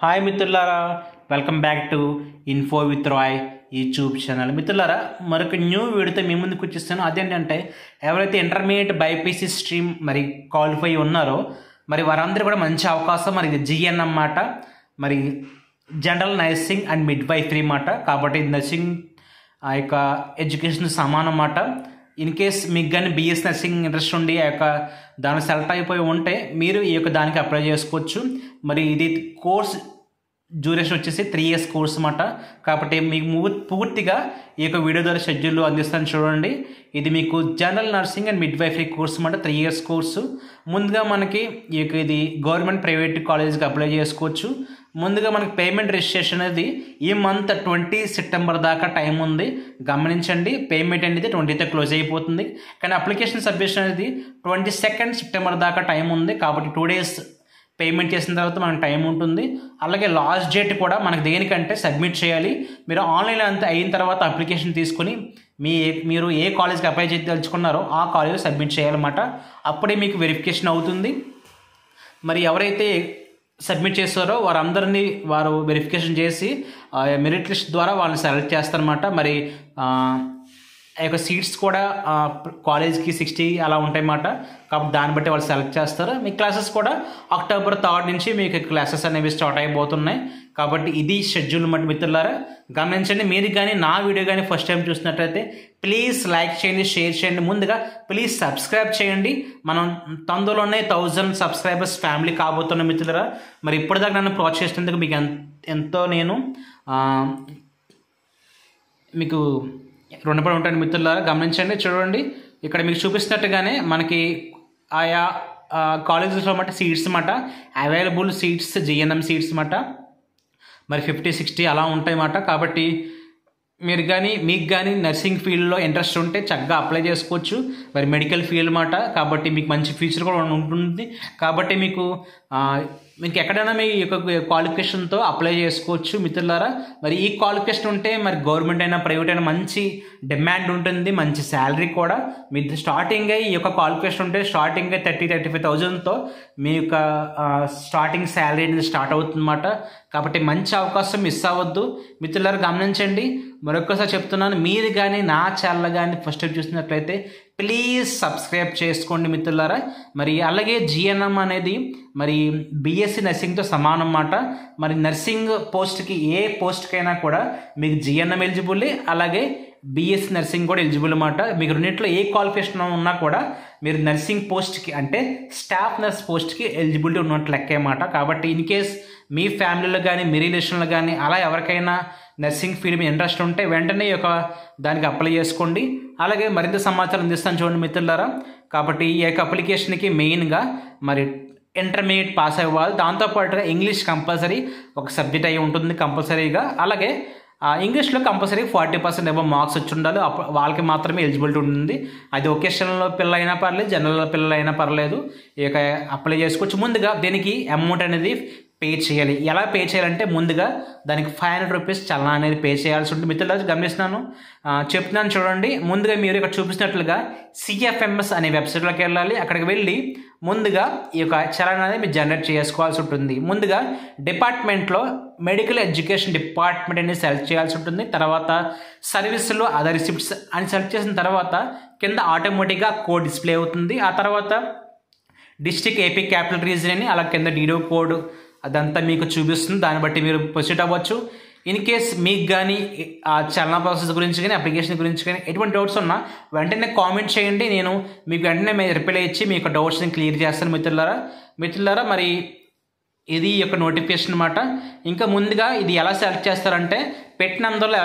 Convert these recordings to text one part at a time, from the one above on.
Hi మిత్రులారా, welcome back to info with Roy YouTube channel. మిత్రులారా, మరొక న్యూ వీడియోతో మీ ముందుకు వచ్చేస్తాను. అదేంటంటే ఎవరైతే ఇంటర్మీడియట్ బైపీసీ స్ట్రీమ్ మరి క్వాలిఫై ఉన్నారో మరి వారందరూ కూడా మంచి అవకాశం. మరి ఇది జిఎన్ అన్నమాట, మరి జనరల్ నర్సింగ్ అండ్ మిడ్ వైఫరీ అన్నమాట. కాబట్టి నర్సింగ్ ఆ యొక్క ఎడ్యుకేషన్ సమానం అన్నమాట. ఇన్ కేస్ మీకు కానీ బిఎస్ నర్సింగ్ ఇంట్రెస్ట్ ఉండి ఆ యొక్క దాన్ని సెలెక్ట్ అయిపోయి ఉంటే మీరు ఈ యొక్క దానికి అప్లై చేసుకోవచ్చు. మరి ఇది కోర్స్ డ్యూరేషన్ వచ్చేసి 3 years కోర్స్ అన్నమాట. కాబట్టి మీకు పూర్తిగా ఈ యొక్క వీడియో ద్వారా షెడ్యూల్ అందిస్తాను చూడండి. ఇది మీకు general nursing and midwifery course అన్నమాట, 3 years కోర్సు. ముందుగా మనకి ఈ యొక్క ఇది గవర్నమెంట్ ప్రైవేట్ కాలేజ్కి అప్లై చేసుకోవచ్చు. ముందుగా మనకి పేమెంట్ రిజిస్ట్రేషన్ అనేది ఈ మంత్ 20 September దాకా టైం ఉంది. గమనించండి, పేమెంట్ అనేది 20th క్లోజ్ అయిపోతుంది. కానీ అప్లికేషన్ సబ్మిషన్ అనేది 22nd September దాకా టైం ఉంది. కాబట్టి 2 days పేమెంట్ చేసిన తర్వాత మనకు టైం ఉంటుంది. అలాగే లాస్ట్ డేట్ కూడా మనకు దేనికంటే సబ్మిట్ చేయాలి. మీరు ఆన్లైన్ అంతా అయిన తర్వాత అప్లికేషన్ తీసుకుని మీరు ఏ కాలేజ్కి అప్లై చేయదలుచుకున్నారో ఆ కాలేజ్లో సబ్మిట్ చేయాలన్నమాట. అప్పుడే మీకు వెరిఫికేషన్ అవుతుంది. మరి ఎవరైతే సబ్మిట్ చేస్తారో వారందరినీ వారు వెరిఫికేషన్ చేసి మెరిట్ లిస్ట్ ద్వారా వాళ్ళని సెలెక్ట్ చేస్తారన్నమాట. మరి ఆ యొక్క సీట్స్ కూడా కాలేజ్కి 60 అలా ఉంటాయన్నమాట. కాబట్టి దాన్ని బట్టి వాళ్ళు సెలెక్ట్ చేస్తారు. మీ క్లాసెస్ కూడా October 3rd నుంచి మీకు క్లాసెస్ అనేవి స్టార్ట్ అయిపోతున్నాయి. కాబట్టి ఇది షెడ్యూల్ అన్నమాట మిత్రులారా. గమనించండి, మీరు కానీ నా వీడియో కానీ ఫస్ట్ టైం చూసినట్లయితే ప్లీజ్ లైక్ చేయండి, షేర్ చేయండి. ముందుగా ప్లీజ్ సబ్స్క్రైబ్ చేయండి. మనం తొందరలోనే 1000 సబ్స్క్రైబర్స్ ఫ్యామిలీ కాబోతున్నాం మిత్రులారా. మరి ఇప్పటిదాకా నన్ను ప్రోత్సహిస్తున్నందుకు మీకు ఎంతో నేను మీకు రుణపడి ఉంటాను మిత్రులారా. గమనించండి, చూడండి, ఇక్కడ మీకు చూపిస్తున్నట్టుగానే మనకి ఆయా కాలేజెస్లో అన్నమాట సీట్స్ అన్నమాట, అవైలబుల్ సీట్స్ జిఎన్ఎం సీట్స్ అన్నమాట. మరి 50-60 అలా ఉంటాయన్నమాట. కాబట్టి మీరు కానీ మీకు కానీ నర్సింగ్ ఫీల్డ్లో ఇంట్రెస్ట్ ఉంటే చక్కగా అప్లై చేసుకోవచ్చు. మరి మెడికల్ ఫీల్డ్ అన్నమాట. కాబట్టి మీకు మంచి ఫ్యూచర్ కూడా ఉంటుంది. కాబట్టి మీకు ఎక్కడైనా మీ యొక్క క్వాలిఫికేషన్తో అప్లై చేసుకోవచ్చు మిత్రులారా. మరి ఈ క్వాలిఫికేషన్ ఉంటే మరి గవర్నమెంట్ అయినా ప్రైవేట్ అయినా మంచి డిమాండ్ ఉంటుంది, మంచి శాలరీ కూడా. మీ స్టార్టింగ్ ఈ యొక్క క్వాలిఫికేషన్ ఉంటే స్టార్టింగ్ 30,000-35,000తో మీ యొక్క స్టార్టింగ్ శాలరీ అనేది స్టార్ట్ అవుతుందన్నమాట. కాబట్టి మంచి అవకాశం మిస్ అవ్వద్దు మిత్రులారా. గమనించండి, మరొకసారి చెప్తున్నాను, మీరు కానీ నా ఛానల్ కానీ ఫస్ట్ టైం చూసినట్లయితే ప్లీజ్ సబ్స్క్రైబ్ చేసుకోండి మిత్రులారా. మరి అలాగే జిఎన్ఎం అనేది మరి బిఎస్సి నర్సింగ్తో సమానం అన్నమాట. మరి నర్సింగ్ పోస్ట్కి ఏ పోస్ట్కైనా కూడా మీకు జిఎన్ఎం ఎలిజిబుల్, అలాగే బిఎస్సి నర్సింగ్ కూడా ఎలిజిబుల్ అన్నమాట. మీకు రెండింటిలో ఏ క్వాలిఫికేషన్ ఉన్నా కూడా మీరు నర్సింగ్ పోస్ట్కి అంటే స్టాఫ్ నర్స్ పోస్ట్కి ఎలిజిబిలిటీ ఉన్నట్లు లెక్క అన్నమాట. కాబట్టి ఇన్ కేస్ మీ ఫ్యామిలీలో కానీ మీ రిలేషన్లో కానీ అలా ఎవరికైనా నర్సింగ్ ఫీల్డ్ మీద ఇంట్రెస్ట్ ఉంటే వెంటనే ఈ యొక్క దానికి అప్లై చేసుకోండి. అలాగే మరింత సమాచారం అందిస్తాను చూడండి మిత్రులారా. కాబట్టి ఈ యొక్క అప్లికేషన్కి మెయిన్గా మరి ఇంటర్మీడియట్ పాస్ అవ్వాలి. దాంతోపాటుగా ఇంగ్లీష్ కంపల్సరీ ఒక సబ్జెక్ట్ అయి ఉంటుంది కంపల్సరీగా. అలాగే ఇంగ్లీష్లో కంపల్సరీ 40% ఏమో మార్క్స్ వచ్చి ఉండాలి. వాళ్ళకి మాత్రమే ఎలిజిబిలిటీ ఉంటుంది. అది ఒకేషన్లో పిల్లలు అయినా పర్లేదు, జనరల్ పిల్లలు అయినా పర్లేదు, ఇక అప్లై చేసుకోవచ్చు. ముందుగా దీనికి అమౌంట్ అనేది పే చేయాలి. ఎలా పే చేయాలంటే ముందుగా దానికి 500 రూపీస్ చలనా అనేది పే చేయాల్సి ఉంటుంది మిత్రులు. గమనిస్తున్నాను, చెప్తున్నాను చూడండి. ముందుగా మీరు ఇక్కడ చూపిస్తున్నట్లుగా CFMS అనే వెబ్సైట్లోకి వెళ్ళాలి. అక్కడికి వెళ్ళి ముందుగా ఈ యొక్క చలనా అనేది మీరు జనరేట్ చేసుకోవాల్సి ఉంటుంది. ముందుగా డిపార్ట్మెంట్లో మెడికల్ ఎడ్యుకేషన్ డిపార్ట్మెంట్ అనేది సెలెక్ట్ చేయాల్సి ఉంటుంది. తర్వాత సర్వీస్లో అదర్ రిసిప్ట్స్ అని సెలెక్ట్ చేసిన తర్వాత కింద ఆటోమేటిక్గా కోడ్ డిస్ప్లే అవుతుంది. ఆ తర్వాత డిస్ట్రిక్ట్ ఏపీ క్యాపిటల్ రీజన్ అని అలా కింద డీడో కోడ్ అదంతా మీకు చూపిస్తుంది. దాన్ని బట్టి మీరు ప్రొసీడ్ అవ్వచ్చు. ఇన్ కేస్ మీకు కానీ ఆ చలనా ప్రాసెస్ గురించి కానీ అప్లికేషన్ గురించి కానీ ఎటువంటి డౌట్స్ ఉన్నా వెంటనే కామెంట్ చేయండి. నేను మీకు వెంటనే రిప్లై ఇచ్చి మీ యొక్క డౌట్స్ని క్లియర్ చేస్తాను మిత్రులారా. మరి ఇది యొక్క నోటిఫికేషన్ అన్నమాట. ఇంకా ముందుగా ఇది ఎలా సెలెక్ట్ చేస్తారంటే పెట్టినందులో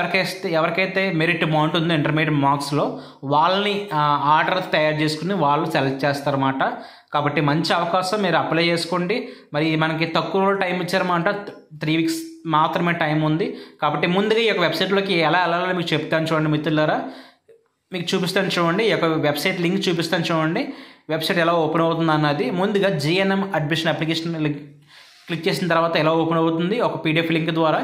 ఎవరికైతే మెరిట్ బాగుంటుందో ఇంటర్మీడియట్ మార్క్స్లో వాళ్ళని ఆర్డర్ తయారు చేసుకుని వాళ్ళు సెలెక్ట్ చేస్తారన్నమాట. కాబట్టి మంచి అవకాశం, మీరు అప్లై చేసుకోండి. మరి మనకి తక్కువ టైం ఇచ్చారన్నమాట, 3 weeks మాత్రమే టైం ఉంది. కాబట్టి ముందుగా ఈ యొక్క వెబ్సైట్లోకి ఎలా వెళ్ళాలో మీకు చెప్తాను చూడండి మిత్రులారా. మీకు చూపిస్తాను చూడండి, ఈ యొక్క వెబ్సైట్ లింక్ చూపిస్తాను చూడండి. వెబ్సైట్ ఎలా ఓపెన్ అవుతుంది అన్నది. ముందుగా జిఎన్ఎం అడ్మిషన్ అప్లికేషన్ క్లిక్ చేసిన తర్వాత ఎలా ఓపెన్ అవుతుంది, ఒక PDF లింక్ ద్వారా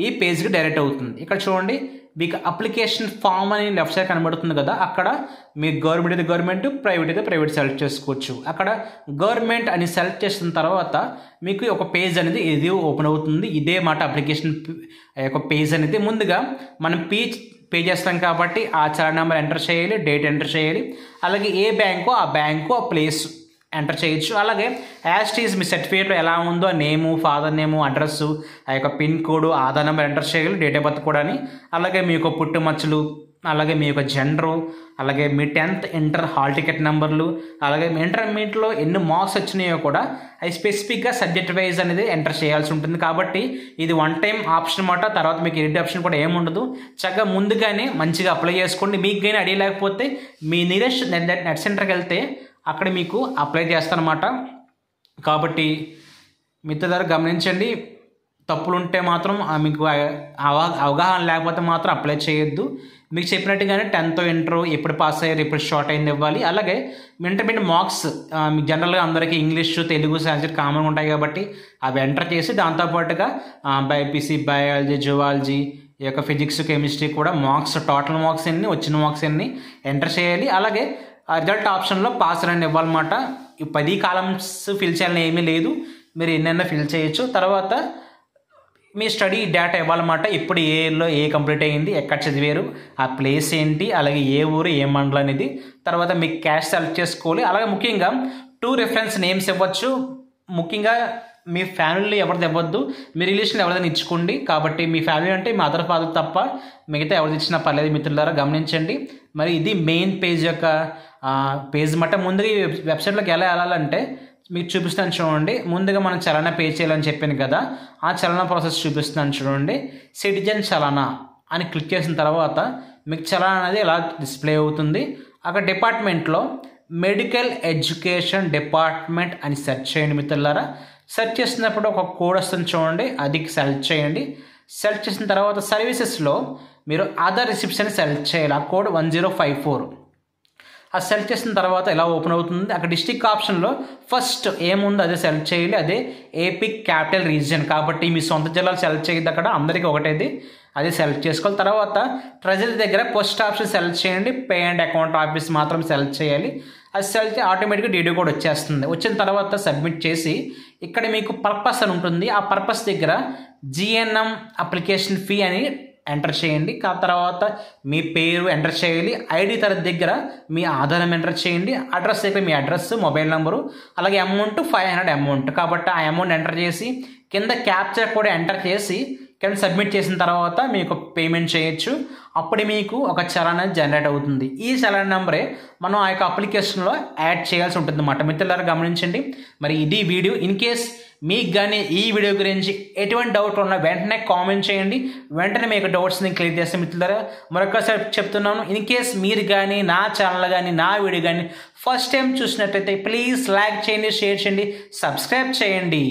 ఈ పేజ్కి డైరెక్ట్ అవుతుంది. ఇక్కడ చూడండి, మీకు అప్లికేషన్ ఫామ్ అని లెఫ్ట్ సైడ్ కనబడుతుంది కదా, అక్కడ మీరు గవర్నమెంట్ అయితే గవర్నమెంట్, ప్రైవేట్ అయితే ప్రైవేట్ సెలెక్ట్ చేసుకోవచ్చు. అక్కడ గవర్నమెంట్ అని సెలెక్ట్ చేసిన తర్వాత మీకు ఒక పేజ్ అనేది ఇది ఓపెన్ అవుతుంది. ఇదే మాట అప్లికేషన్ యొక్క పేజ్ అనేది. ముందుగా మనం పే చేస్తాం కాబట్టి ఆ చలాన్ నెంబర్ ఎంటర్ చేయాలి, డేట్ ఎంటర్ చేయాలి, అలాగే ఏ బ్యాంకో ఆ బ్యాంకు ఆ ప్లేస్ ఎంటర్ చేయొచ్చు. అలాగే యాజ్ టీజ్ మీ సర్టిఫికేట్లో ఎలా ఉందో నేము, ఫాదర్ నేము, అడ్రస్సు, ఆ యొక్క pin code, Aadhaar number enter చేయాలి, డేట్ ఆఫ్ బర్త్ కూడా అని, అలాగే మీ యొక్క పుట్టుమచ్చలు, అలాగే మీ యొక్క జెండరు, అలాగే మీ 10th ఇంటర్ హాల్ టికెట్ నెంబర్లు, అలాగే మీ ఇంటర్మీడియట్లో ఎన్ని మార్క్స్ వచ్చినాయో కూడా అది స్పెసిఫిక్గా సబ్జెక్ట్ వైజ్ అనేది ఎంటర్ చేయాల్సి ఉంటుంది. కాబట్టి ఇది వన్ టైం ఆప్షన్ అన్నమాట. తర్వాత మీకు ఎడిట్ ఆప్షన్ కూడా ఏముండదు. చక్కగా ముందుగానే మంచిగా అప్లై చేసుకోండి. మీకు కానీ ఐడియా లేకపోతే మీ నియరెస్ట్ నెట్ సెంటర్కి వెళ్తే అక్కడ మీకు అప్లై చేస్తారన్నమాట. కాబట్టి మిత్రులారా గమనించండి, తప్పులుంటే మాత్రం మీకు అవగాహన లేకపోతే మాత్రం అప్లై చేయొద్దు. మీకు చెప్పినట్టుగానే 10th ఇంటర్ ఎప్పుడు పాస్ అయ్యారు, ఎప్పుడు షార్ట్ అయింది ఇవ్వాలి. అలాగే ఇంటర్మీడియట్ మార్క్స్ మీకు జనరల్గా అందరికీ ఇంగ్లీష్, తెలుగు, సంస్కృత్ కామన్గా ఉంటాయి కాబట్టి అవి ఎంటర్ చేసి దాంతోపాటుగా బైపీసీ, బయాలజీ, జువాలజీ, ఈ యొక్క ఫిజిక్స్, కెమిస్ట్రీ కూడా మార్క్స్, టోటల్ మార్క్స్ ఎన్ని, వచ్చిన మార్క్స్ ఎన్ని ఎంటర్ చేయాలి. అలాగే రిజల్ట్ ఆప్షన్లో పాస్ అని ఇవ్వాలన్నమాట. ఈ 10 కాలమ్స్ ఫిల్ చేయాలని ఏమీ లేదు, మీరు ఎన్నైనా ఫిల్ చేయొచ్చు. తర్వాత మీ స్టడీ డేటా ఇవ్వాలన్నమాట. ఇప్పుడు ఏ ఇయర్లో ఏ కంప్లీట్ అయ్యింది, ఎక్కడ చదివారు, ఆ ప్లేస్ ఏంటి, అలాగే ఏ ఊరు, ఏ మండలం అనేది. తర్వాత మీ క్యాస్ట్ సెలెక్ట్ చేసుకోవాలి. అలాగే ముఖ్యంగా 2 రిఫరెన్స్ నేమ్స్ ఇవ్వచ్చు. ముఖ్యంగా మీ ఫ్యామిలీలో ఎవరిది ఇవ్వద్దు, మీ రిలేషన్లో ఎవరిదైనా ఇచ్చుకోండి. కాబట్టి మీ ఫ్యామిలీ అంటే మీ మదర్, ఫాదర్ తప్ప మిగతా ఎవరిది ఇచ్చినా పర్లేదు మిత్రులారా, గమనించండి. మరి ఇది మెయిన్ పేజ్ యొక్క పేజ్ మాట. ముందుగా ఈ వెబ్సైట్లోకి ఎలా వెళ్ళాలంటే మీకు చూపిస్తాను చూడండి. ముందుగా మనం చలనా పే చేయాలని చెప్పాను కదా, ఆ చలనా ప్రాసెస్ చూపిస్తున్నాను చూడండి. సిటిజన్ చలనా అని క్లిక్ చేసిన తర్వాత మీకు చలనా అనేది ఎలా డిస్ప్లే అవుతుంది. అక్కడ డిపార్ట్మెంట్లో మెడికల్ ఎడ్యుకేషన్ డిపార్ట్మెంట్ అని సెర్చ్ చేయండి మిత్రులారా. సెర్చ్ చేసినప్పుడు ఒక కోడ్ వస్తుంది చూడండి, అది సెలెక్ట్ చేయండి. సెలెక్ట్ చేసిన తర్వాత సర్వీసెస్లో మీరు అదర్ రిసిప్ట్స్ అని సెలెక్ట్ చేయాలి. ఆ కోడ్ 1054. అది సెలెక్ట్ చేసిన తర్వాత ఎలా ఓపెన్ అవుతుంది. అక్కడ డిస్ట్రిక్ట్ ఆప్షన్లో ఫస్ట్ ఏముందో అదే సెలెక్ట్ చేయాలి. అదే ఏపీ క్యాపిటల్ రీజియన్ కాబట్టి మీ సొంత జిల్లాలు సెలెక్ట్ చేయద్దు, అక్కడ అందరికీ ఒకటేది, అది సెలెక్ట్ చేసుకోవాలి. తర్వాత ట్రెజరీ దగ్గర పోస్ట్ ఆప్షన్ సెలెక్ట్ చేయండి, పే అండ్ అకౌంట్ ఆఫీస్ మాత్రం సెలెక్ట్ చేయాలి. అది సెలెక్ట్ చేసి ఆటోమేటిక్గా డీడీ కోడ్ వచ్చేస్తుంది. వచ్చిన తర్వాత సబ్మిట్ చేసి ఇక్కడ మీకు పర్పస్ అని ఉంటుంది. ఆ పర్పస్ దగ్గర GNM అప్లికేషన్ ఫీ అని ఎంటర్ చేయండి. తర్వాత మీ పేరు ఎంటర్ చేయాలి. ఐడి తరగతి దగ్గర మీ ఆధారం ఎంటర్ చేయండి. అడ్రస్ దగ్గర మీ అడ్రస్, మొబైల్ నెంబరు, అలాగే అమౌంట్ 500 అమౌంట్. కాబట్టి ఆ అమౌంట్ ఎంటర్ చేసి కింద క్యాప్చర్ కూడా ఎంటర్ చేసి కింద సబ్మిట్ చేసిన తర్వాత మీకు పేమెంట్ చేయొచ్చు. అప్పుడు మీకు ఒక చలాన్ అనేది జనరేట్ అవుతుంది. ఈ చలాన్ నెంబరే మనం ఆ యొక్క అప్లికేషన్లో యాడ్ చేయాల్సి ఉంటుంది అన్నమాట. మిత్రులారా గమనించండి. మరి ఇది వీడియో. ఇన్ కేస్ మీకు కానీ ఈ వీడియో గురించి ఎటువంటి డౌట్ ఉన్నా వెంటనే కామెంట్ చేయండి. వెంటనే మీకు డౌట్స్ని క్లియర్ చేస్తే మిత్రులారా మరొకసారి చెప్తున్నాను. ఇన్ కేస్ మీరు కానీ నా ఛానల్ కానీ నా వీడియో కానీ ఫస్ట్ టైం చూసినట్లయితే ప్లీజ్ లైక్ చేయండి, షేర్ చేయండి, సబ్స్క్రైబ్ చేయండి.